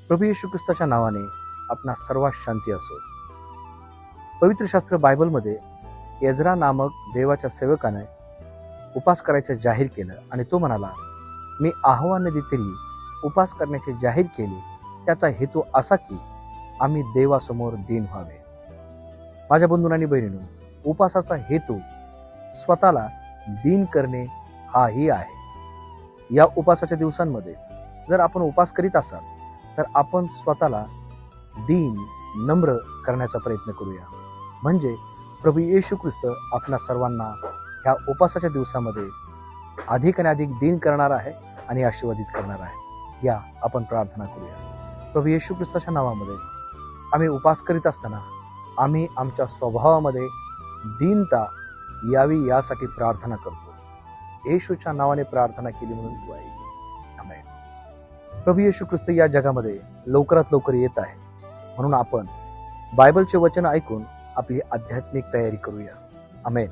प्रभू येशू ख्रिस्ताच्या नावाने आपणा सर्वात शांती असो. पवित्र शास्त्र बायबलमध्ये एजरा नामक देवाच्या सेवकाने उपास करायचे जाहीर केलं आणि तो म्हणाला, मी आव्हान नदी तरी उपास करण्याचे जाहीर केले. त्याचा हेतू असा की आम्ही देवासमोर दीन व्हावे. माझ्या बंधूंनो आणि बहिणींनो, उपासाचा हेतू स्वतःला दीन करणे हाही आहे. या उपासाच्या दिवसांमध्ये जर आपण उपास करीत असाल तर आपण स्वतःला दीन नम्र करण्याचा प्रयत्न करूया. म्हणजे प्रभू येशू ख्रिस्त आपल्या सर्वांना ह्या उपासाच्या दिवसामध्ये अधिक आणि अधिक दीन करणार आहे आणि आशीर्वादित करणार आहे. या आपण प्रार्थना करूया. प्रभू येशू ख्रिस्ताच्या नावामध्ये आम्ही उपास करीत असताना आम्ही आमच्या स्वभावामध्ये दीनता यावी यासाठी प्रार्थना करतो. येशूच्या नावाने प्रार्थना केली म्हणून तू आहे. आमेन. प्रभू येशू ख्रिस्त या जगामध्ये लवकरात लवकर येत आहे, म्हणून आपण बायबलचे वचन ऐकून आपली आध्यात्मिक तयारी करूया. आमेन.